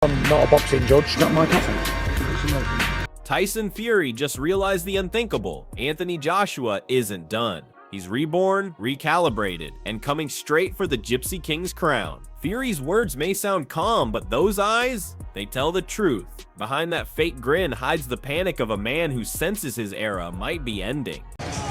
I'm not a boxing judge, not my coffee. Tyson Fury just realized the unthinkable. Anthony Joshua isn't done. He's reborn, recalibrated, and coming straight for the Gypsy King's crown. Fury's words may sound calm, but those eyes, they tell the truth. Behind that fake grin hides the panic of a man who senses his era might be ending.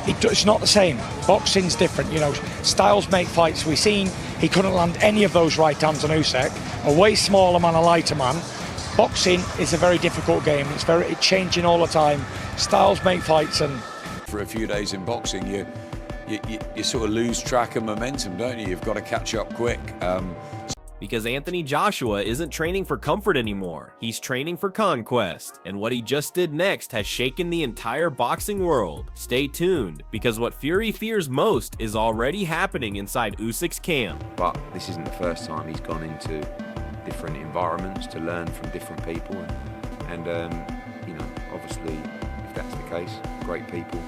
It's not the same. Boxing's different, you know. Styles make fights. We've seen he couldn't land any of those right hands on Usyk. A way smaller man, a lighter man. Boxing is a very difficult game. It's changing all the time. Styles make fights, and for a few days in boxing, you sort of lose track of momentum, don't you? You've got to catch up quick. Because Anthony Joshua isn't training for comfort anymore. He's training for conquest. And what he just did next has shaken the entire boxing world. Stay tuned, because what Fury fears most is already happening inside Usyk's camp. But this isn't the first time he's gone into different environments to learn from different people. And you know, obviously, if that's the case, great people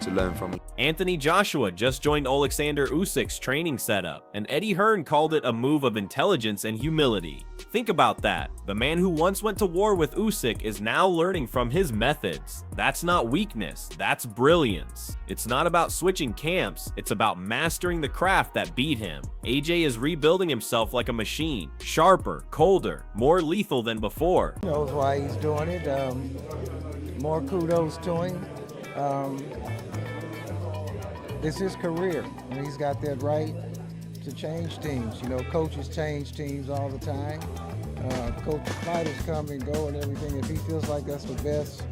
to learn from. Anthony Joshua just joined Oleksandr Usyk's training setup, and Eddie Hearn called it a move of intelligence and humility. Think about that. The man who once went to war with Usyk is now learning from his methods. That's not weakness, that's brilliance. It's not about switching camps, it's about mastering the craft that beat him. AJ is rebuilding himself like a machine, sharper, colder, more lethal than before. He knows why he's doing it. More kudos to him. It's his career, and he's got that right to change teams. You know, coaches change teams all the time. Fighters come and go and everything. If he feels like that's the best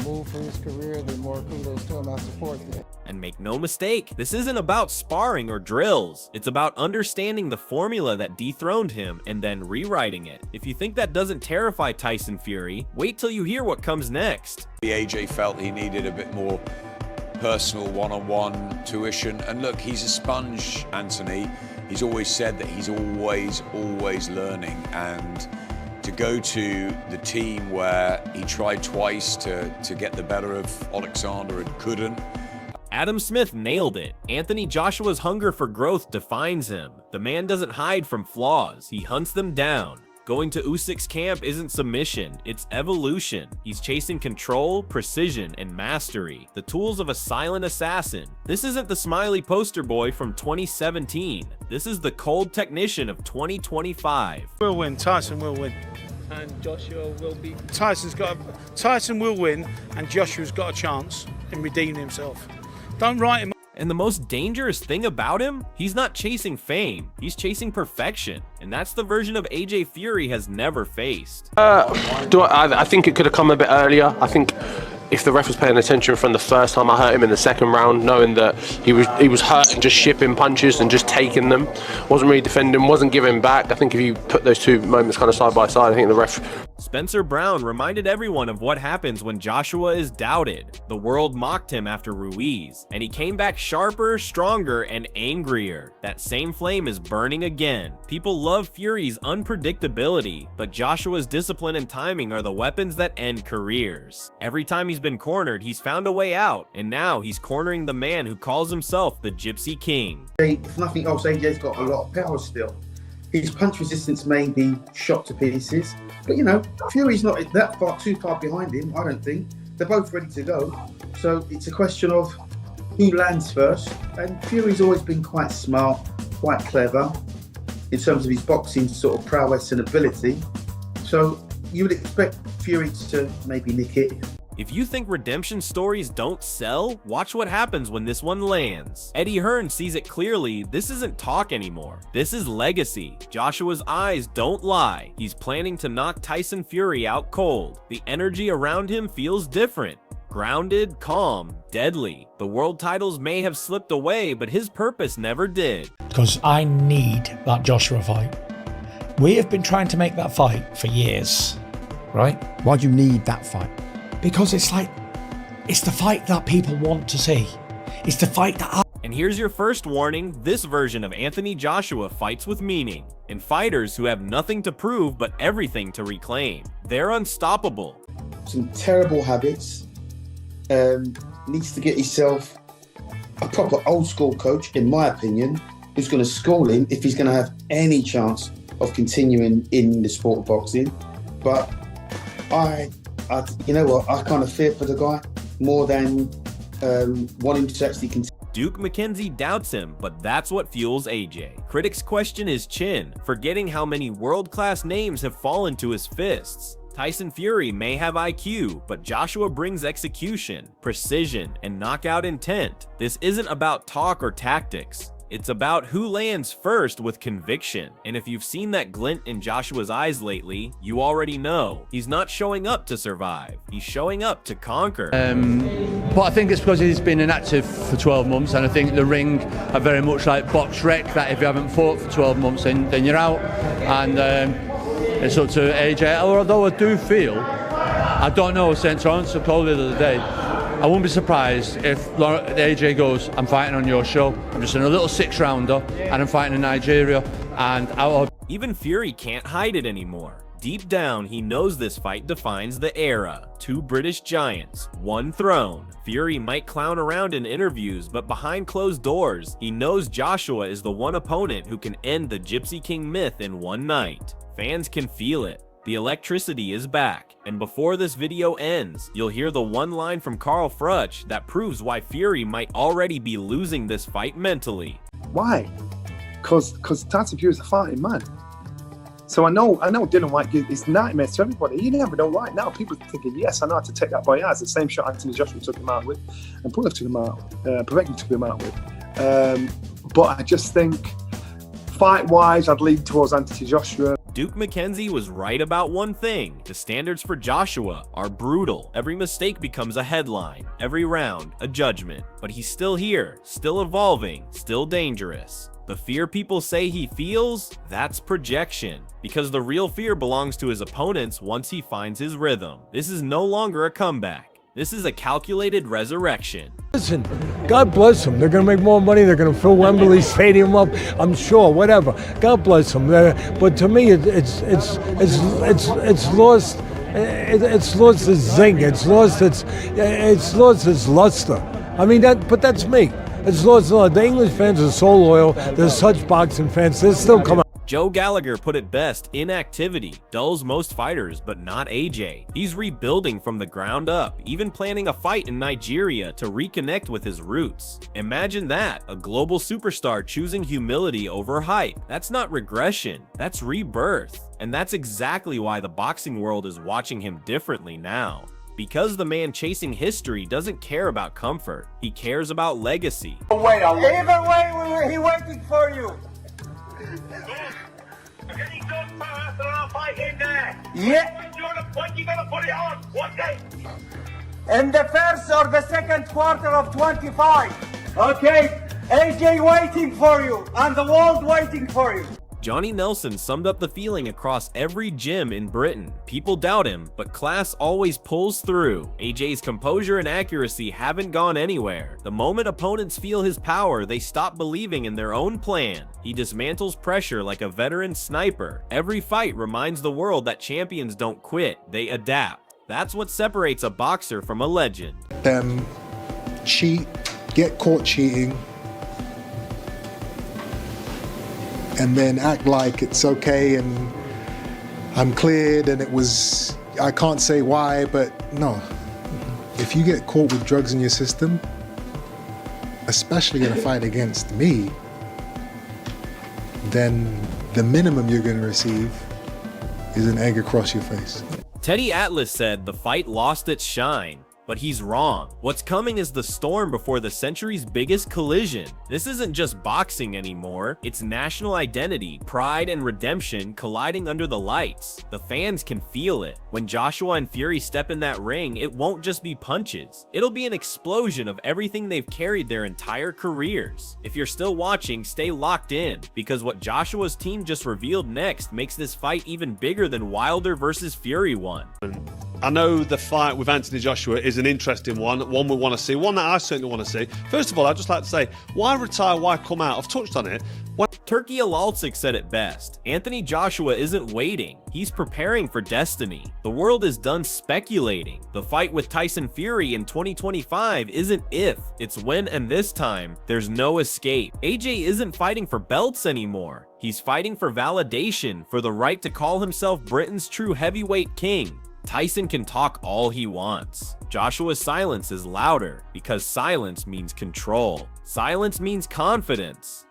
move for his career, then more kudos to him. I support that. And make no mistake, this isn't about sparring or drills. It's about understanding the formula that dethroned him and then rewriting it. If you think that doesn't terrify Tyson Fury, wait till you hear what comes next. AJ felt he needed a bit more personal one-on-one tuition, and look, he's a sponge, Anthony. He's always said that he's always learning, and to go to the team where he tried twice to get the better of Oleksandr and couldn't. Adam Smith nailed it. Anthony Joshua's hunger for growth defines him. The man doesn't hide from flaws, he hunts them down. Going to Usyk's camp isn't submission, it's evolution. He's chasing control, precision, and mastery, the tools of a silent assassin. This isn't the smiley poster boy from 2017. This is the cold technician of 2025. Will win, Tyson will win. And Joshua will be... Tyson will win, and Joshua's got a chance in redeeming himself. Don't write him. And the most dangerous thing about him, he's not chasing fame, he's chasing perfection. And that's the version of AJ Fury has never faced. I think it could have come a bit earlier. I think if the ref was paying attention from the first time I hurt him in the second round, knowing that he was hurt and just shipping punches and just taking them, wasn't really defending, wasn't giving back. I think if you put those two moments kind of side by side, I think the ref... Spencer Brown reminded everyone of what happens when Joshua is doubted. The world mocked him after Ruiz, and he came back sharper, stronger, and angrier. That same flame is burning again. People love Fury's unpredictability, but Joshua's discipline and timing are the weapons that end careers. Every time he's been cornered, he's found a way out, and now he's cornering the man who calls himself the Gypsy King. If nothing else, AJ's got a lot of power still. His punch resistance may be shot to pieces, but you know, Fury's not too far behind him, I don't think. They're both ready to go. So it's a question of who lands first. And Fury's always been quite smart, quite clever in terms of his boxing sort of prowess and ability. So you would expect Fury to maybe nick it. If you think redemption stories don't sell, watch what happens when this one lands. Eddie Hearn sees it clearly. This isn't talk anymore. This is legacy. Joshua's eyes don't lie. He's planning to knock Tyson Fury out cold. The energy around him feels different. Grounded, calm, deadly. The world titles may have slipped away, but his purpose never did. because I need that Joshua fight. We have been trying to make that fight for years, right? Why do you need that fight? Because it's the fight that people want to see. It's the fight that And here's your first warning, this version of Anthony Joshua fights with meaning, and fighters who have nothing to prove but everything to reclaim. They're unstoppable. Some terrible habits, needs to get himself a proper old school coach, in my opinion, who's going to school him if he's going to have any chance of continuing in the sport of boxing. But I you know what, I kind of fear for the guy more than wanting to actually continue. Duke McKenzie doubts him, but that's what fuels AJ. Critics question his chin, forgetting how many world-class names have fallen to his fists. Tyson Fury may have IQ, but Joshua brings execution, precision, and knockout intent. This isn't about talk or tactics. It's about who lands first with conviction. And if you've seen that glint in Joshua's eyes lately, you already know he's not showing up to survive. He's showing up to conquer. But I think it's because he's been inactive for 12 months, and I think the ring are very much like box rec, that if you haven't fought for 12 months, then you're out. And it's up to AJ. Although I do feel, I don't know, St. Lawrence told me the other day, I wouldn't be surprised if AJ goes, I'm fighting on your show, I'm just in a little 6-rounder, and I'm fighting in Nigeria, and out of... Even Fury can't hide it anymore. Deep down, he knows this fight defines the era. 2 British giants, 1 throne. Fury might clown around in interviews, but behind closed doors, he knows Joshua is the one opponent who can end the Gypsy King myth in one night. Fans can feel it. The electricity is back, and before this video ends, you'll hear the one line from Carl Froch that proves why Fury might already be losing this fight mentally. Why? Because Tyson Fury is a fighting man. So I know Dylan White is nightmares to everybody. You never know. Right now, people are thinking, yes, I know how to take that boy out. It's the same shot Anthony Joshua took him out with, and Pulev took him out, Povetkin took him out with. But I just think, fight-wise, I'd lean towards Anthony Joshua. Duke McKenzie was right about one thing. The standards for Joshua are brutal. Every mistake becomes a headline. Every round, a judgment. But he's still here, still evolving, still dangerous. The fear people say he feels, that's projection. Because the real fear belongs to his opponents once he finds his rhythm. This is no longer a comeback. This is a calculated resurrection. Listen, God bless them. They're going to make more money. They're going to fill Wembley Stadium up. I'm sure. Whatever. God bless them. But to me, it's lost. It's lost its zing. It's lost its luster. I mean but that's me. It's lost. The English fans are so loyal. They're such boxing fans. They're still coming. Joe Gallagher put it best, inactivity dulls most fighters, but not AJ. He's rebuilding from the ground up, even planning a fight in Nigeria to reconnect with his roots. Imagine that, a global superstar choosing humility over hype. That's not regression, that's rebirth. And that's exactly why the boxing world is watching him differently now. Because the man chasing history doesn't care about comfort, he cares about legacy. Either way, he's waiting for you. Yeah. When you gonna put it on? What day? In the first or the second quarter of 25. Okay. AJ waiting for you, and the world waiting for you. Johnny Nelson summed up the feeling across every gym in Britain. People doubt him, but class always pulls through. AJ's composure and accuracy haven't gone anywhere. The moment opponents feel his power, they stop believing in their own plan. He dismantles pressure like a veteran sniper. Every fight reminds the world that champions don't quit, they adapt. That's what separates a boxer from a legend. Cheat, get caught cheating, and then act like it's okay and I'm cleared and I can't say why, but no. If you get caught with drugs in your system, especially in a fight against me, then the minimum you're gonna receive is an egg across your face. Teddy Atlas said the fight lost its shine. But he's wrong. What's coming is the storm before the century's biggest collision. This isn't just boxing anymore. It's national identity, pride, and redemption colliding under the lights. The fans can feel it. When Joshua and Fury step in that ring, it won't just be punches. It'll be an explosion of everything they've carried their entire careers. If you're still watching, stay locked in, because what Joshua's team just revealed next makes this fight even bigger than Wilder versus Fury one. I know the fight with Anthony Joshua is an interesting one we want to see, one that I certainly want to see. First of all, I'd just like to say, why retire, why come out? I've touched on it. Turkey Alalsik said it best. Anthony Joshua isn't waiting. He's preparing for destiny. The world is done speculating. The fight with Tyson Fury in 2025 isn't if, it's when, and this time, there's no escape. AJ isn't fighting for belts anymore. He's fighting for validation, for the right to call himself Britain's true heavyweight king. Tyson can talk all he wants. Joshua's silence is louder because silence means control. Silence means confidence.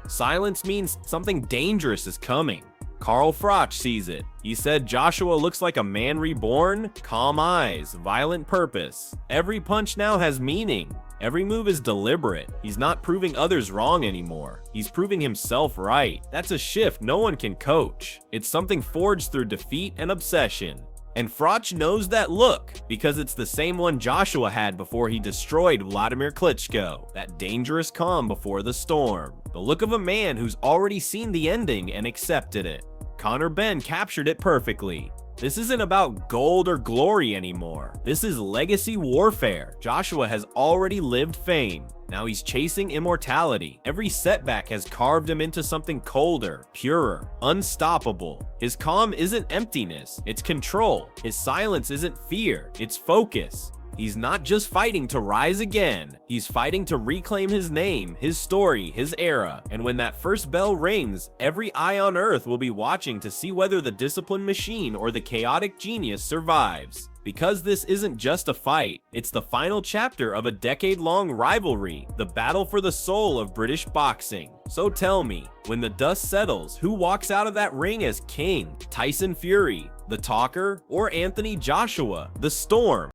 Silence means something dangerous is coming. Carl Froch sees it. He said Joshua looks like a man reborn, calm eyes, violent purpose. Every punch now has meaning. Every move is deliberate. He's not proving others wrong anymore. He's proving himself right. That's a shift no one can coach. It's something forged through defeat and obsession. And Froch knows that look, because it's the same one Joshua had before he destroyed Vladimir Klitschko. That dangerous calm before the storm. The look of a man who's already seen the ending and accepted it. Conor Benn captured it perfectly. This isn't about gold or glory anymore. This is legacy warfare. Joshua has already lived fame. Now he's chasing immortality. Every setback has carved him into something colder, purer, unstoppable. His calm isn't emptiness, it's control. His silence isn't fear, it's focus. He's not just fighting to rise again, he's fighting to reclaim his name, his story, his era. And when that first bell rings, every eye on earth will be watching to see whether the disciplined machine or the chaotic genius survives. Because this isn't just a fight, it's the final chapter of a decade-long rivalry, the battle for the soul of British boxing. So tell me, when the dust settles, who walks out of that ring as king? Tyson Fury, the talker, or Anthony Joshua, the storm?